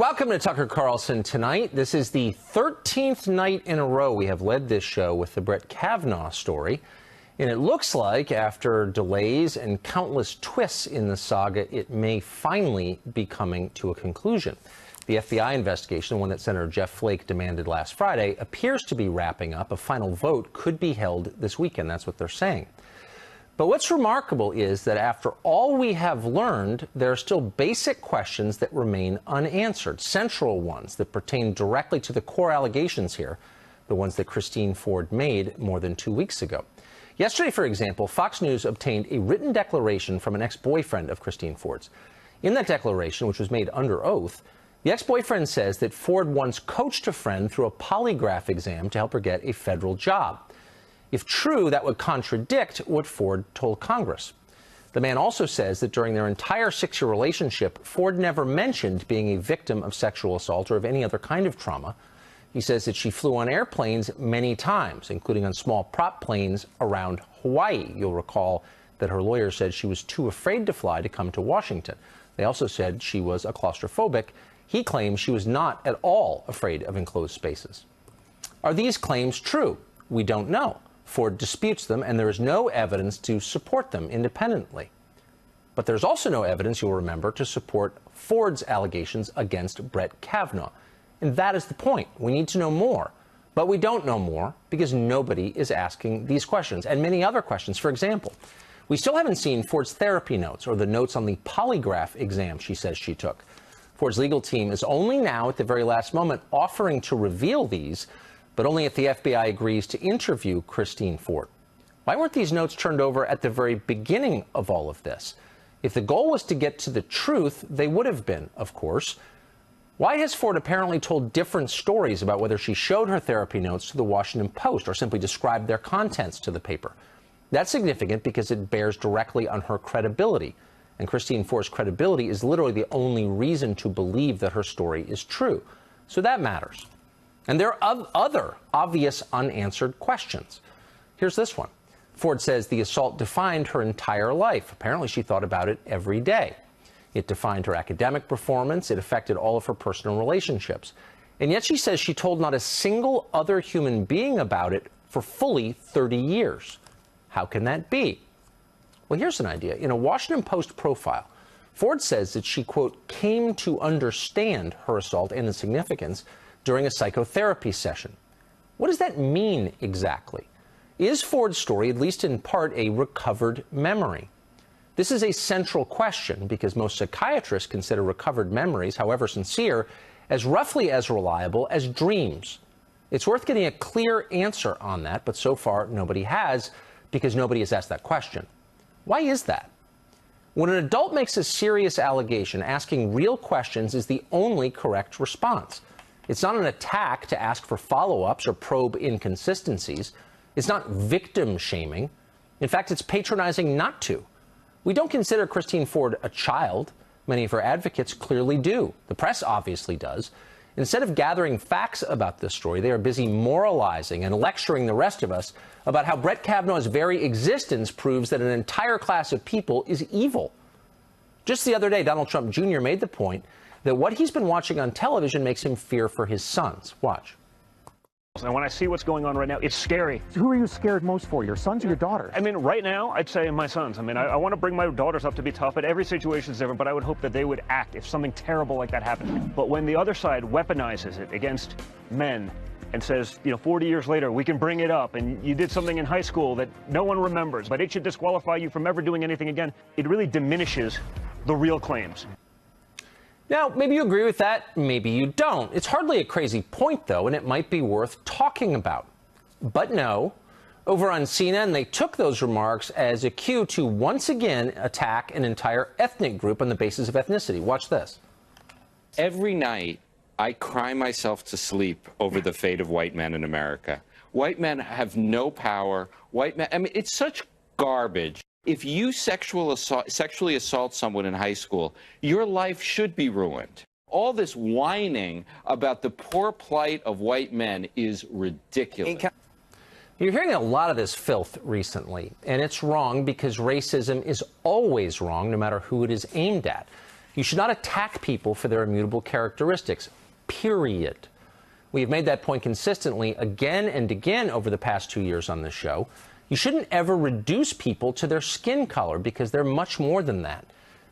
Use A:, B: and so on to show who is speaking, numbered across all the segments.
A: welcome to Tucker Carlson tonight. This is the 13th night in a row we have led this show with the Brett Kavanaugh story. And it looks like after delays and countless twists in the saga, it may finally be coming to a conclusion. The FBI investigation, the one that Senator Jeff Flake demanded last Friday, appears to be wrapping up. A final vote could be held this weekend. That's what they're saying. But what's remarkable is that after all we have learned, there are still basic questions that remain unanswered, central ones that pertain directly to the core allegations here, the ones that Christine Ford made more than 2 weeks ago. Yesterday, for example, Fox News obtained a written declaration from an ex-boyfriend of Christine Ford's. In that declaration, which was made under oath, the ex-boyfriend says that Ford once coached a friend through a polygraph exam to help her get a federal job. If true, that would contradict what Ford told Congress. The man also says that during their entire 6-year relationship, Ford never mentioned being a victim of sexual assault or of any other kind of trauma. He says that she flew on airplanes many times, including on small prop planes around Hawaii. You'll recall that her lawyer said she was too afraid to fly to come to Washington. They also said she was a claustrophobic. He claims she was not at all afraid of enclosed spaces. Are these claims true? We don't know. Ford disputes them, and there is no evidence to support them independently. But there's also no evidence, you'll remember, to support Ford's allegations against Brett Kavanaugh. And that is the point. We need to know more. But we don't know more because nobody is asking these questions and many other questions. For example, we still haven't seen Ford's therapy notes or the notes on the polygraph exam she says she took. Ford's legal team is only now, at the very last moment, offering to reveal these, but only if the FBI agrees to interview Christine Ford. Why weren't these notes turned over at the very beginning of all of this? If the goal was to get to the truth, they would have been, of course. Why has Ford apparently told different stories about whether she showed her therapy notes to the Washington Post or simply described their contents to the paper? That's significant because it bears directly on her credibility. And Christine Ford's credibility is literally the only reason to believe that her story is true. So that matters. And there are other obvious unanswered questions. Here's this one. Ford says the assault defined her entire life. Apparently, she thought about it every day. It defined her academic performance. It affected all of her personal relationships. And yet she says she told not a single other human being about it for fully 30 years. How can that be? Well, here's an idea. In a Washington Post profile, Ford says that she, quote, came to understand her assault and its significance during a psychotherapy session. What does that mean exactly? Is Ford's story, at least in part, a recovered memory? This is a central question because most psychiatrists consider recovered memories, however sincere, as roughly as reliable as dreams. It's worth getting a clear answer on that, but so far nobody has because nobody has asked that question. Why is that? When an adult makes a serious allegation, asking real questions is the only correct response. It's not an attack to ask for follow-ups or probe inconsistencies. It's not victim shaming. In fact, it's patronizing not to. We don't consider Christine Ford a child. Many of her advocates clearly do. The press obviously does. Instead of gathering facts about this story, they are busy moralizing and lecturing the rest of us about how Brett Kavanaugh's very existence proves that an entire class of people is evil. Just the other day, Donald Trump Jr. made the point that what he's been watching on television makes him fear for his sons. Watch.
B: And when I see what's going on right now, it's scary.
C: Who are you scared most for, your sons or your daughters?
B: I mean, right now, I'd say my sons. I mean, I want to bring my daughters up to be tough, but every situation is different, but I would hope that they would act if something terrible like that happened. But when the other side weaponizes it against men and says, 40 years later, we can bring it up, and you did something in high school that no one remembers, but it should disqualify you from ever doing anything again, it really diminishes the real claims.
A: Now, maybe you agree with that, maybe you don't. It's hardly a crazy point, though, and it might be worth talking about. But no, over on CNN, they took those remarks as a cue to once again attack an entire ethnic group on the basis of ethnicity. Watch this.
D: Every night, I cry myself to sleep over the fate of white men in America. White men have no power. White men, I mean, it's such garbage. If you sexually assault someone in high school, your life should be ruined. All this whining about the poor plight of white men is ridiculous.
A: You're hearing a lot of this filth recently, and it's wrong because racism is always wrong, no matter who it is aimed at. You should not attack people for their immutable characteristics, period. We have made that point consistently again and again over the past 2 years on this show. You shouldn't ever reduce people to their skin color because they're much more than that.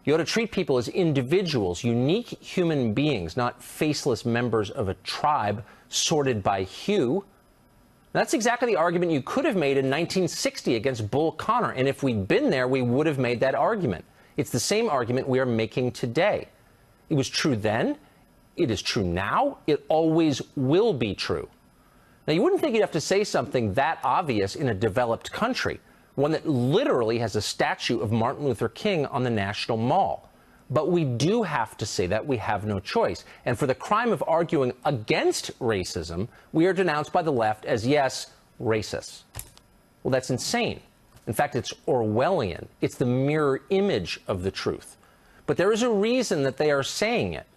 A: You ought to treat people as individuals, unique human beings, not faceless members of a tribe sorted by hue. That's exactly the argument you could have made in 1960 against Bull Connor, and if we'd been there, we would have made that argument. It's the same argument we are making today. It was true then, it is true now, it always will be true. Now, you wouldn't think you'd have to say something that obvious in a developed country, one that literally has a statue of Martin Luther King on the National Mall. But we do have to say that. We have no choice. And for the crime of arguing against racism, we are denounced by the left as, yes, racists. Well, that's insane. In fact, it's Orwellian. It's the mirror image of the truth. But there is a reason that they are saying it.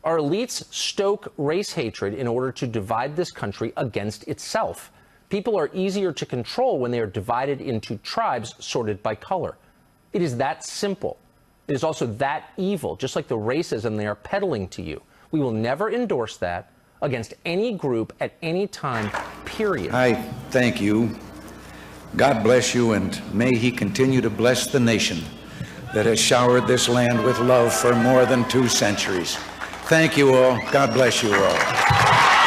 A: Our elites stoke race hatred in order to divide this country against itself. People are easier to control when they are divided into tribes sorted by color. It is that simple. It is also that evil, just like the racism they are peddling to you. We will never endorse that against any group at any time, period.
E: I thank you. God bless you, and may he continue to bless the nation that has showered this land with love for more than 2 centuries. Thank you all. God bless you all.